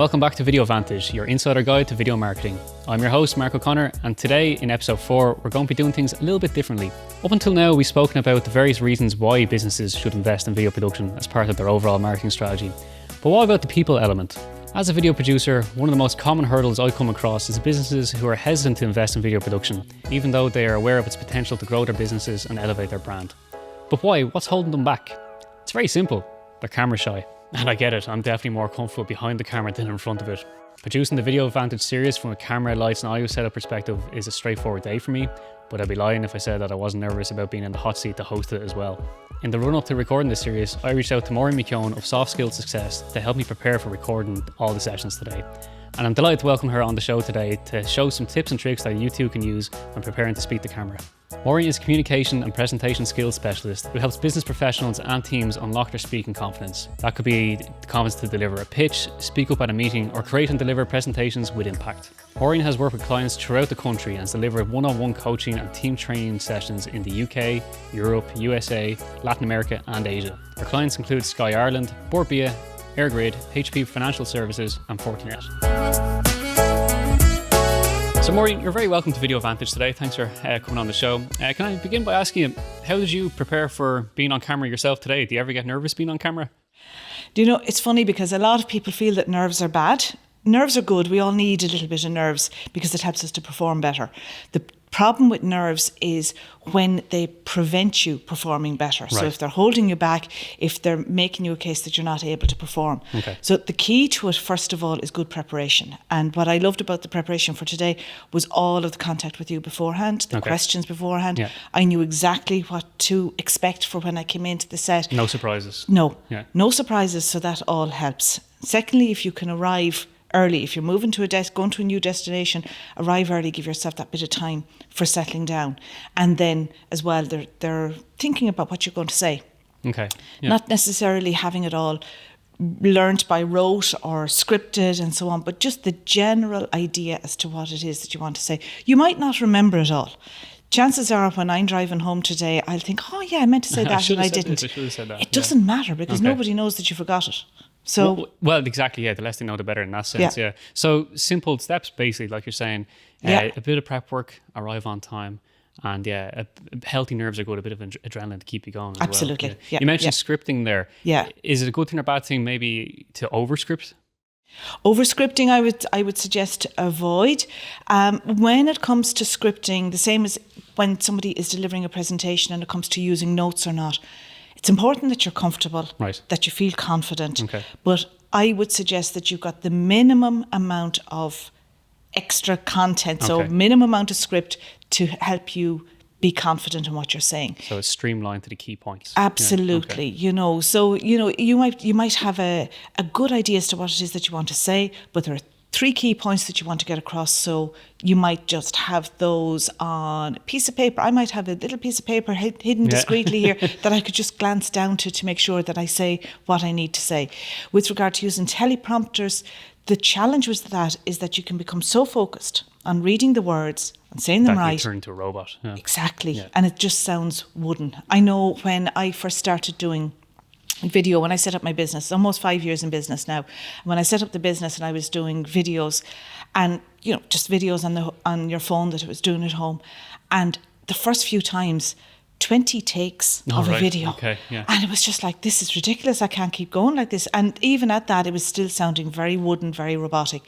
welcome back to Video Vantage, your insider guide to video marketing. I'm your host, Mark O'Connor, and today in episode 4, we're going to be doing things a little bit differently. Up until now, we've spoken about the various reasons why businesses should invest in video production as part of their overall marketing strategy. But what about the people element? As a video producer, one of the most common hurdles I come across is businesses who are hesitant to invest in video production, even though they are aware of its potential to grow their businesses and elevate their brand. But why? What's holding them back? It's very simple. They're camera shy. And I get it, I'm definitely more comfortable behind the camera than in front of it. Producing the Video Vantage series from a camera, lights and audio setup perspective is a straightforward day for me, but I'd be lying if I said that I wasn't nervous about being in the hot seat to host it as well. In the run up to recording this series, I reached out to Maureen McCowen of Soft Skills Success to help me prepare for recording all the sessions today. And I'm delighted to welcome her on the show today to show some tips and tricks that you too can use when preparing to speak to camera. Maureen is a communication and presentation skills specialist who helps business professionals and teams unlock their speaking confidence. That could be the confidence to deliver a pitch, speak up at a meeting, or create and deliver presentations with impact. Maureen has worked with clients throughout the country and has delivered one-on-one coaching and team training sessions in the UK, Europe, USA, Latin America, and Asia. Her clients include Sky Ireland, Borbia, Airgrid, HP Financial Services, and Fortinet. So Maureen, you're very welcome to Video Vantage today. Thanks for coming on the show. Can I begin by asking you, how did you prepare for being on camera yourself today? Do you ever get nervous being on camera? Do you know, it's funny because a lot of people feel that nerves are bad. Nerves are good. We all need a little bit of nerves because it helps us to perform better. The problem with nerves is when they prevent you performing better. Right. So if they're holding you back, if they're making you a case that you're not able to perform. Okay. So the key to it, first of all, is good preparation. And what I loved about the preparation for today was all of the contact with you beforehand, the questions beforehand. Yeah. I knew exactly what to expect for when I came into the set. No surprises. No, no surprises. So that all helps. Secondly, if you can arrive early, if you're moving to going to a new destination, arrive early, give yourself that bit of time for settling down. And then as well, they're thinking about what you're going to say. Okay. Yeah. Not necessarily having it all learnt by rote or scripted and so on, but just the general idea as to what it is that you want to say. You might not remember it all. Chances are when I'm driving home today, I'll think, oh yeah, I meant to say that and I didn't. It doesn't matter because nobody knows that you forgot it. So well, exactly, yeah. The less they know, the better in that sense, yeah. So simple steps, basically, like you're saying. A bit of prep work, arrive on time, and healthy nerves are good. A bit of adrenaline to keep you going. Absolutely. Well. Yeah. You mentioned scripting there. Yeah. Is it a good thing or bad thing, maybe, to overscript? Overscripting, I would suggest to avoid. When it comes to scripting, the same as when somebody is delivering a presentation and it comes to using notes or not. It's important that you're comfortable, that you feel confident. Okay. But I would suggest that you've got the minimum amount of extra content, so minimum amount of script to help you be confident in what you're saying. So it's streamlined to the key points. Absolutely. Yeah. So you might have a good idea as to what it is that you want to say, but there are 3 key points that you want to get across. So you might just have those on a piece of paper. I might have a little piece of paper hidden discreetly here that I could just glance down to make sure that I say what I need to say. With regard to using teleprompters, the challenge with that is that you can become so focused on reading the words and saying them right. You turn into a robot. Yeah. Exactly. Yeah. And it just sounds wooden. I know when I first started doing video, when I set up my business, almost 5 years in business now. When I set up the business and I was doing videos and, just videos on your phone that I was doing at home. And the first few times, 20 takes of a video. Okay, yeah. And it was just like, this is ridiculous. I can't keep going like this. And even at that, it was still sounding very wooden, very robotic.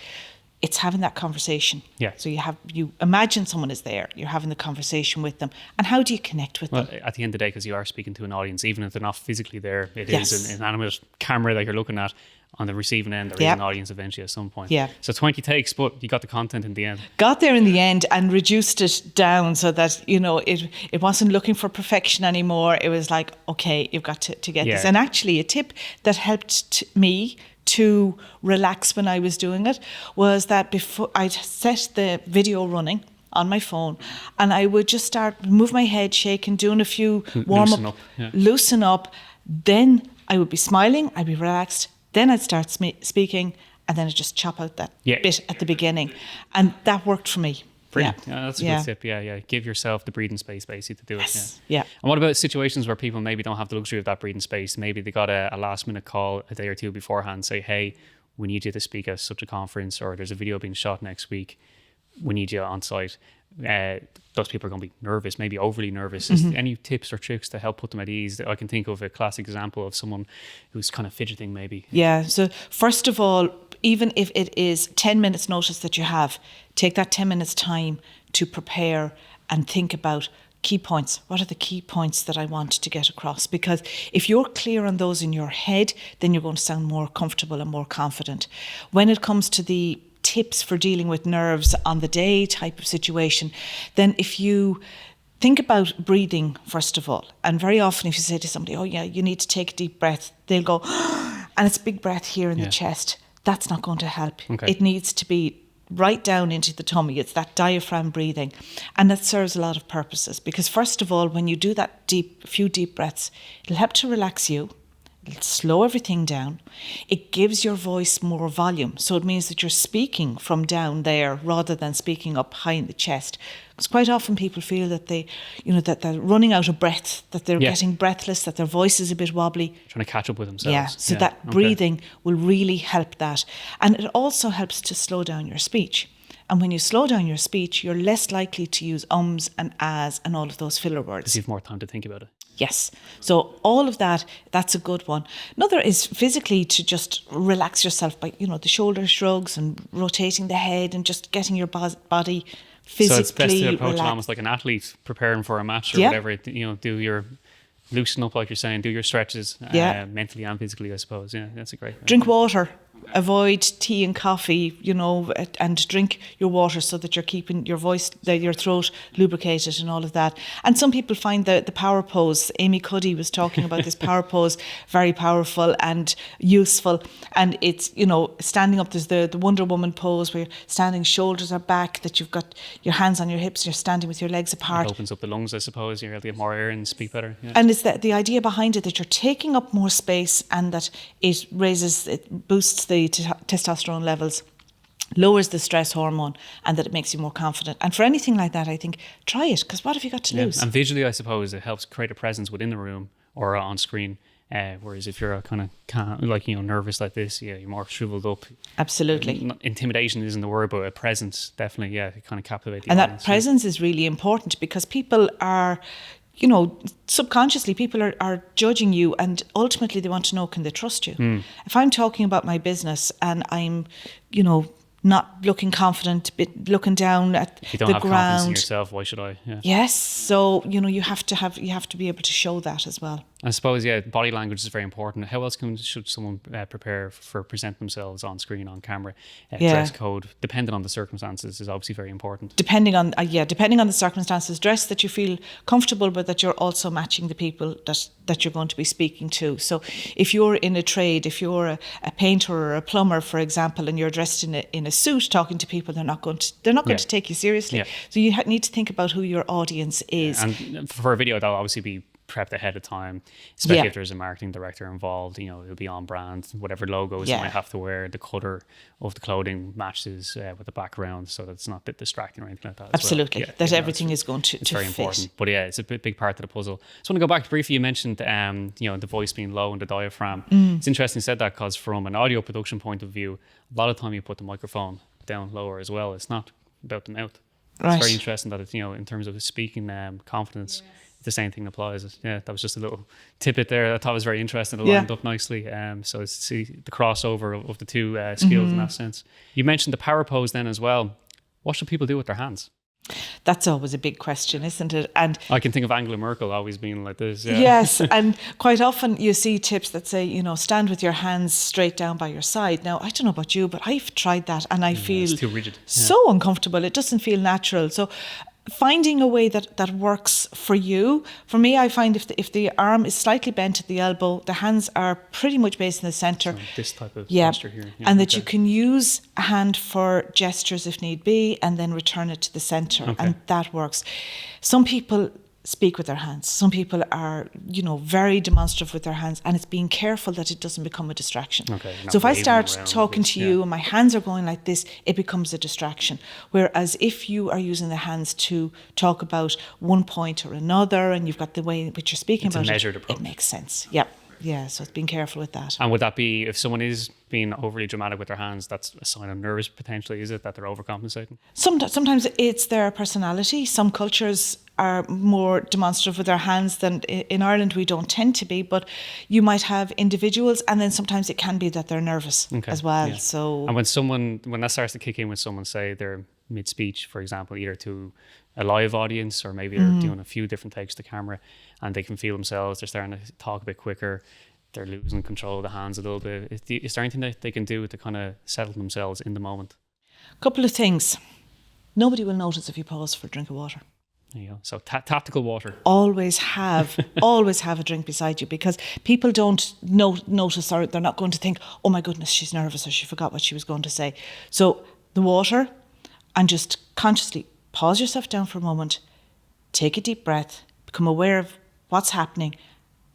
It's having that conversation. Yeah. So you imagine someone is there, you're having the conversation with them. And how do you connect with them? At the end of the day, because you are speaking to an audience, even if they're not physically there, it is an inanimate camera that you're looking at. On the receiving end, there is an audience eventually at some point. Yeah. So 20 takes, but you got the content in the end. Got there in the end and reduced it down so that, it wasn't looking for perfection anymore. It was like, okay, you've got to get this. And actually a tip that helped me to relax when I was doing it was that before I'd set the video running on my phone and I would just move my head, shaking, doing a few warm-up, loosen up. Then I would be smiling, I'd be relaxed. Then I'd start speaking and then I'd just chop out that bit at the beginning. And that worked for me. Brilliant. Yeah, that's a good tip. Yeah. Give yourself the breathing space basically to do it. Yeah. And what about situations where people maybe don't have the luxury of that breathing space? Maybe they got a last minute call a day or two beforehand, say, hey, we need you to speak at such a conference, or there's a video being shot next week, we need you on site. Those people are going to be nervous, maybe overly nervous. Is there any tips or tricks to help put them at ease? I can think of a classic example of someone who's kind of fidgeting maybe. Yeah, so first of all, even if it is 10 minutes notice that you have, take that 10 minutes time to prepare and think about key points. What are the key points that I want to get across? Because if you're clear on those in your head, then you're going to sound more comfortable and more confident. When it comes to the tips for dealing with nerves on the day type of situation, then if you think about breathing, first of all, and very often if you say to somebody, oh yeah, you need to take a deep breath, they'll go, and it's a big breath here in the chest. That's not going to help. Okay. It needs to be right down into the tummy. It's that diaphragm breathing. And that serves a lot of purposes, because first of all, when you do that few deep breaths, it'll help to relax you. It'll slow everything down. It gives your voice more volume. So it means that you're speaking from down there rather than speaking up high in the chest. Because quite often people feel that that they're running out of breath, that they're getting breathless, that their voice is a bit wobbly. Trying to catch up with themselves. Yeah, so that breathing will really help that. And it also helps to slow down your speech. And when you slow down your speech, you're less likely to use ums and ahs and all of those filler words. Because you have more time to think about it. Yes. So all of that, that's a good one. Another is physically to just relax yourself by, the shoulder shrugs and rotating the head and just getting your body physically So it's best to approach relaxed. it almost like an athlete preparing for a match or whatever. Do your loosen up, like you're saying, do your stretches mentally and physically, I suppose. Yeah, that's a great. Drink water. Avoid tea and coffee, and drink your water so that you're keeping your voice, your throat lubricated and all of that. And some people find the power pose. Amy Cuddy was talking about this power pose, very powerful and useful. And it's, standing up, there's the Wonder Woman pose where you're standing, shoulders are back, that you've got your hands on your hips, you're standing with your legs apart. It opens up the lungs, I suppose. You're able to get more air and speak better. Yeah. And it's the idea behind it that you're taking up more space and that it boosts the testosterone levels, lowers the stress hormone, and that it makes you more confident. And for anything like that, I think, try it, because what have you got to lose? And visually, I suppose, it helps create a presence within the room or on screen. Whereas if you're kind of nervous like this, you're more shriveled up. Absolutely. Intimidation isn't the word, but a presence, definitely, kind of captivate the audience. And that presence is really important, because people are, subconsciously people are judging you, and ultimately they want to know, can they trust you? If I'm talking about my business and I'm, not looking confident, looking down at the ground. If you don't have confidence in yourself, why should I? Yeah. Yes. So, you have to be able to show that as well. I suppose, body language is very important. How else should someone prepare for present themselves on screen, on camera? Dress code, depending on the circumstances, is obviously very important. Depending on the circumstances, dress that you feel comfortable, but that you're also matching the people that you're going to be speaking to. So if you're in a trade, if you're a painter or a plumber, for example, and you're dressed in a suit talking to people, they're not going to take you seriously. Yeah. So you need to think about who your audience is. And for a video, that'll obviously be prepped ahead of time, especially if there's a marketing director involved. It'll be on brand, whatever logos you might have to wear, the colour of the clothing matches with the background, so that it's not a bit distracting or anything like that. Absolutely. As well. That everything is going to very fit. Important. But it's a big part of the puzzle. So I want to go back briefly. You mentioned the voice being low and the diaphragm. It's interesting you said that, because from an audio production point of view, a lot of time you put the microphone down lower as well. It's not about the mouth. Right. It's very interesting that it's, in terms of speaking confidence, the same thing applies. Yeah, that was just a little tidbit there. I thought it was very interesting. It lined up nicely. So it's see the crossover of the two skills in that sense. You mentioned the power pose then as well. What should people do with their hands? That's always a big question, isn't it? And I can think of Angela Merkel always being like this. Yeah. Yes, and quite often you see tips that say, stand with your hands straight down by your side. Now, I don't know about you, but I've tried that and I feel it's too rigid. So uncomfortable. It doesn't feel natural. So finding a way that works for you. For me, I find if the arm is slightly bent at the elbow, the hands are pretty much based in the centre. So this type of posture here. Yeah, and that you can use a hand for gestures if need be, and then return it to the centre, and that works. Some people speak with their hands. Some people are, very demonstrative with their hands, and it's being careful that it doesn't become a distraction. So if I start talking to you and my hands are going like this, it becomes a distraction. Whereas if you are using the hands to talk about one point or another, and you've got the way in which you're speaking about it, it makes sense. Yeah. Yeah, so it's being careful with that. And would that be, if someone is being overly dramatic with their hands, that's a sign of nerves potentially, is it, that they're overcompensating? Sometimes it's their personality. Some cultures are more demonstrative with their hands than in Ireland we don't tend to be, but you might have individuals, and then sometimes it can be that they're nervous as well. Yeah. So, and when that starts to kick in, when someone, say they're mid-speech, for example, either to a live audience or maybe they're doing a few different takes to camera, and they can feel themselves, they're starting to talk a bit quicker, they're losing control of the hands a little bit. Is there anything that they can do to kind of settle themselves in the moment? a couple of things. Nobody will notice if you pause for a drink of water. There you go. So tactical water. Always have a drink beside you, because people don't notice, or they're not going to think, oh my goodness, she's nervous or she forgot what she was going to say. So the water, and just consciously pause yourself down for a moment, take a deep breath, become aware of what's happening,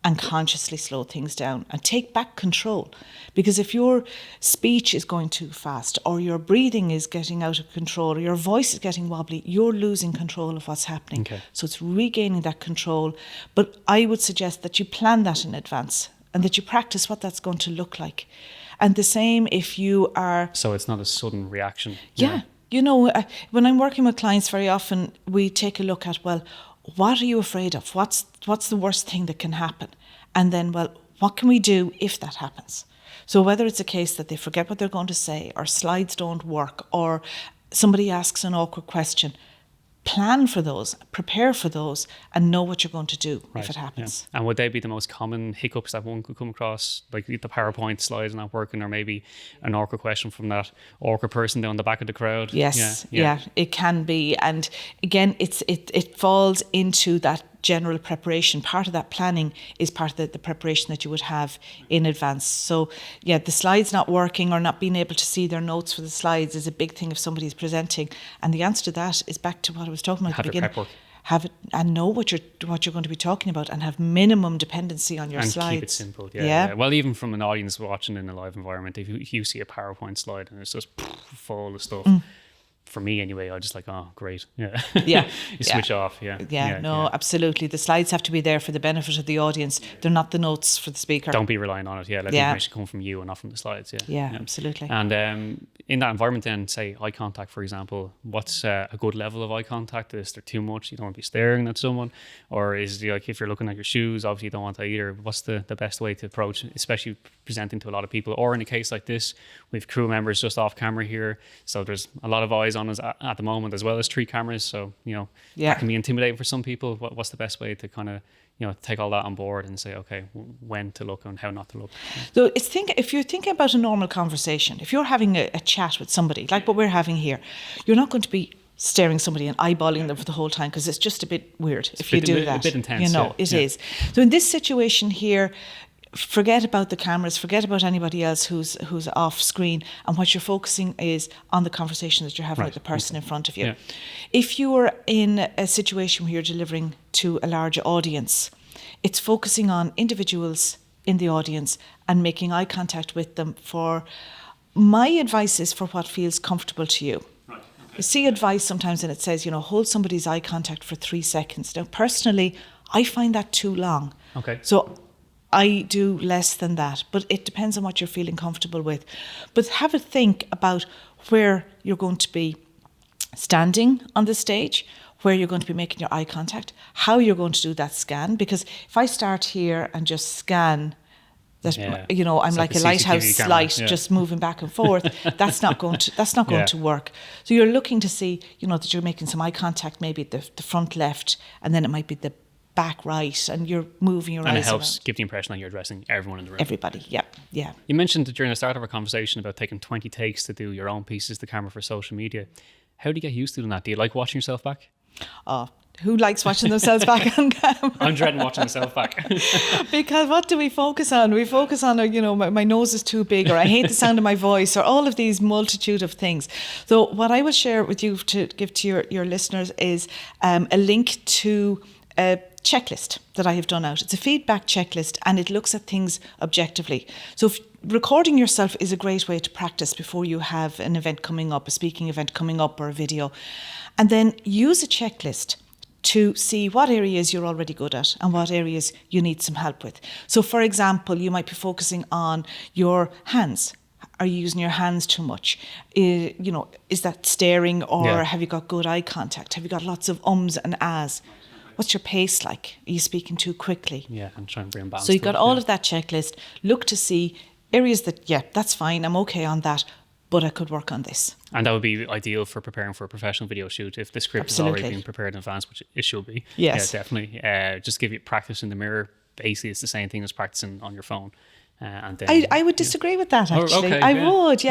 and consciously slow things down and take back control. Because if your speech is going too fast, or your breathing is getting out of control, or your voice is getting wobbly, you're losing control of what's happening. Okay. So it's regaining that control. But I would suggest that you plan that in advance and that you practice what that's going to look like. And the same if you are... So it's not a sudden reaction. Yeah. You know, when I'm working with clients, very often we take a look at, well, what are you afraid of? What's the worst thing that can happen? And then, well, what can we do if that happens? So whether it's a case that they forget what they're going to say, or slides don't work, or somebody asks an awkward question, plan for those, prepare for those, and know what you're going to do if it happens. Yeah. And would they be the most common hiccups that one could come across, like the PowerPoint slides not working, or maybe an awkward question from that awkward person down the back of the crowd? Yes, yeah, it can be. And again, it falls into that general preparation. Part of that planning is part of the preparation that you would have in advance. So yeah, the slides not working or not being able to see their notes for the slides is a big thing if somebody's presenting. And the answer to that is back to what I was talking about at the beginning. Prep work. Have it and know what you're going to be talking about, and have minimum dependency on your and slides. Keep it simple. Yeah. Well, even from an audience watching in a live environment, if you see a PowerPoint slide and it's just full of stuff, for me anyway, I just like, oh, great. Yeah. Yeah. You switch off. Yeah. Absolutely. The slides have to be there for the benefit of the audience. They're not the notes for the speaker. Don't be relying on it. Yeah. Let the information come from you and not from the slides. Yeah, absolutely. And in that environment then, say eye contact, for example, what's a good level of eye contact? Is there too much? You don't want to be staring at someone? Or is it like, if you're looking at your shoes, obviously you don't want that either. What's the best way to approach, especially presenting to a lot of people? Or in a case like this, we have crew members just off camera here. So there's a lot of eyes on us at the moment, as well as 3 cameras. So, that can be intimidating for some people. What's the best way to kind of, take all that on board and say, okay, when to look and how not to look? So if you're thinking about a normal conversation, if you're having a chat with somebody, like what we're having here, you're not going to be staring somebody and eyeballing them for the whole time, because it's just a bit weird if you do that. A bit intense. It is. So in this situation here, forget about the cameras, forget about anybody else who's off screen, and what you're focusing is on the conversation that you're having with the person in front of you. Yeah. If you are in a situation where you're delivering to a larger audience, it's focusing on individuals in the audience and making eye contact with them. My advice is for what feels comfortable to you. Right. Okay. You see advice sometimes and it says, hold somebody's eye contact for 3 seconds. Now, personally, I find that too long. Okay. So I do less than that, but it depends on what you're feeling comfortable with. But have a think about where you're going to be standing on the stage, where you're going to be making your eye contact, how you're going to do that scan. Because if I start here and just scan, that I'm like a lighthouse light just moving back and forth, that's not going to work. So you're looking to see, that you're making some eye contact, maybe at the front left, and then it might be the back right, and you're moving your eyes. And it helps around. give the impression that you're addressing everyone in the room. Everybody, yeah. You mentioned during the start of our conversation about taking 20 takes to do your own pieces to camera for social media. How do you get used to doing that? Do you like watching yourself back? Oh, who likes watching themselves back on camera? I'm dreading watching myself back. Because what do we focus on? We focus on, my nose is too big, or I hate the sound of my voice, or all of these multitude of things. So what I will share with you to give to your listeners is a link to a checklist that I have done out. It's a feedback checklist, and it looks at things objectively. So recording yourself is a great way to practice before you have an event coming up, a speaking event coming up, or a video. And then use a checklist to see what areas you're already good at and what areas you need some help with. So, for example, you might be focusing on your hands. Are you using your hands too much? Is that staring, or have you got good eye contact? Have you got lots of ums and ahs? What's your pace like? Are you speaking too quickly? Yeah, and trying to bring balance. So you've got all of that checklist. Look to see areas that, that's fine, I'm okay on that, but I could work on this. And that would be ideal for preparing for a professional video shoot if the script has already been prepared in advance, which it should be. Yes. Yeah, definitely. Just give you practice in the mirror. Basically, it's the same thing as practicing on your phone. And then, I would disagree with that, actually. Okay, I would,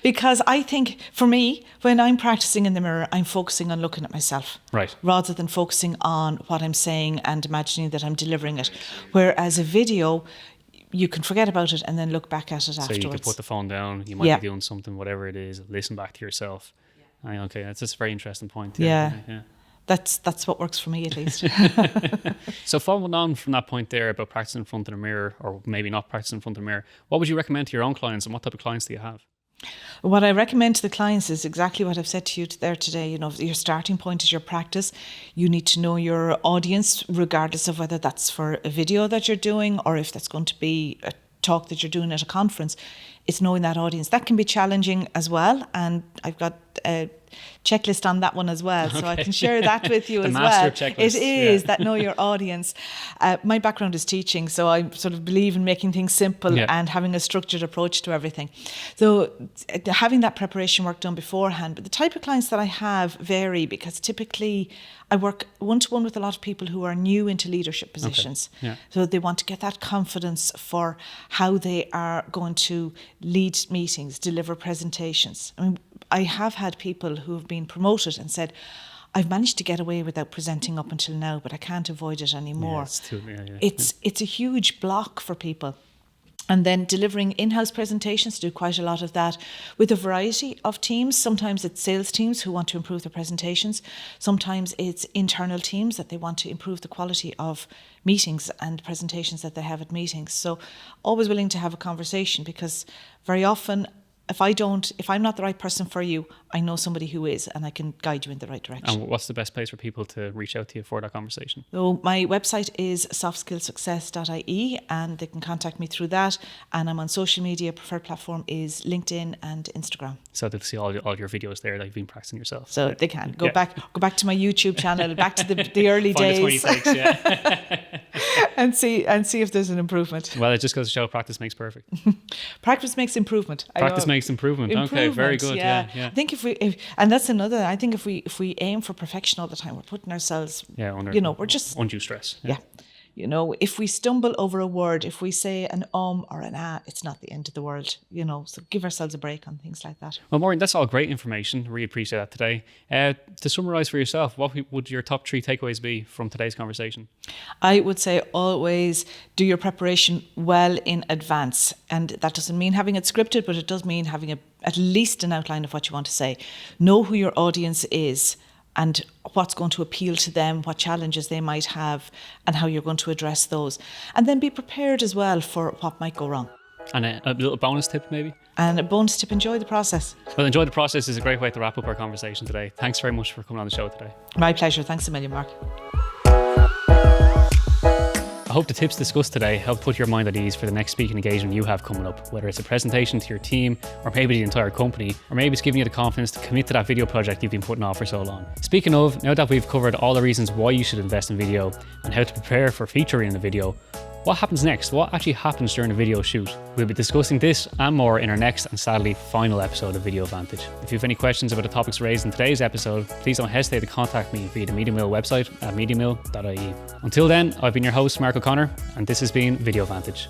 because I think for me, when I'm practicing in the mirror, I'm focusing on looking at myself, right, rather than focusing on what I'm saying and imagining that I'm delivering it. Whereas a video, you can forget about it and then look back at it afterwards. So you could put the phone down, you might be doing something, whatever it is, listen back to yourself. Okay, that's just a very interesting point. Yeah. That's what works for me, at least. So following on from that point there about practicing in front of the mirror, or maybe not practicing in front of the mirror, what would you recommend to your own clients, and what type of clients do you have? What I recommend to the clients is exactly what I've said to you there today. Your starting point is your practice. You need to know your audience, regardless of whether that's for a video that you're doing or if that's going to be a talk that you're doing at a conference. It's knowing that audience. That can be challenging as well, and I've got a checklist on that one as well, so I can share that with you as well. Checklist. It is that know your audience. My background is teaching, so I sort of believe in making things simple and having a structured approach to everything. So having that preparation work done beforehand. But the type of clients that I have vary, because typically I work one-to-one with a lot of people who are new into leadership positions. So they want to get that confidence for how they are going to lead meetings, deliver presentations. I mean, I have had people who have been promoted and said, I've managed to get away without presenting up until now, but I can't avoid it anymore. It's a huge block for people. And then delivering in-house presentations, do quite a lot of that with a variety of teams. Sometimes it's sales teams who want to improve their presentations. Sometimes it's internal teams that they want to improve the quality of meetings and presentations that they have at meetings. So always willing to have a conversation, because very often if I'm not the right person for you, I know somebody who is, and I can guide you in the right direction. And what's the best place for people to reach out to you for that conversation? So my website is softskillsuccess.ie, and they can contact me through that. And I'm on social media. Preferred platform is LinkedIn and Instagram. So they'll see all your videos there that you've been practicing yourself. So they can go back to my YouTube channel, back to the early days, and see if there's an improvement. Well, it just goes to show practice makes perfect. Practice makes improvement. Practice makes improvement. Okay, very good. Yeah. I think and that's another. I think if we aim for perfection all the time, we're putting ourselves. Under we're just undue stress. Yeah. If we stumble over a word, if we say an or an it's not the end of the world. So give ourselves a break on things like that. Well, Maureen, that's all great information. Really appreciate that today. To summarise for yourself, what would your top 3 takeaways be from today's conversation? I would say always do your preparation well in advance. And that doesn't mean having it scripted, but it does mean having at least an outline of what you want to say. Know who your audience is and what's going to appeal to them, what challenges they might have, and how you're going to address those. And then be prepared as well for what might go wrong. And a little bonus tip maybe? And a bonus tip, enjoy the process. Well, enjoy the process is a great way to wrap up our conversation today. Thanks very much for coming on the show today. My pleasure. Thanks a million, Mark. I hope the tips discussed today help put your mind at ease for the next speaking engagement you have coming up, whether it's a presentation to your team or maybe the entire company, or maybe it's giving you the confidence to commit to that video project you've been putting off for so long. Speaking of, now that we've covered all the reasons why you should invest in video and how to prepare for featuring in the video, what happens next? What actually happens during a video shoot? We'll be discussing this and more in our next and sadly final episode of Video Vantage. If you have any questions about the topics raised in today's episode, please don't hesitate to contact me via the Media Mill website at mediamill.ie. Until then, I've been your host, Mark O'Connor, and this has been Video Vantage.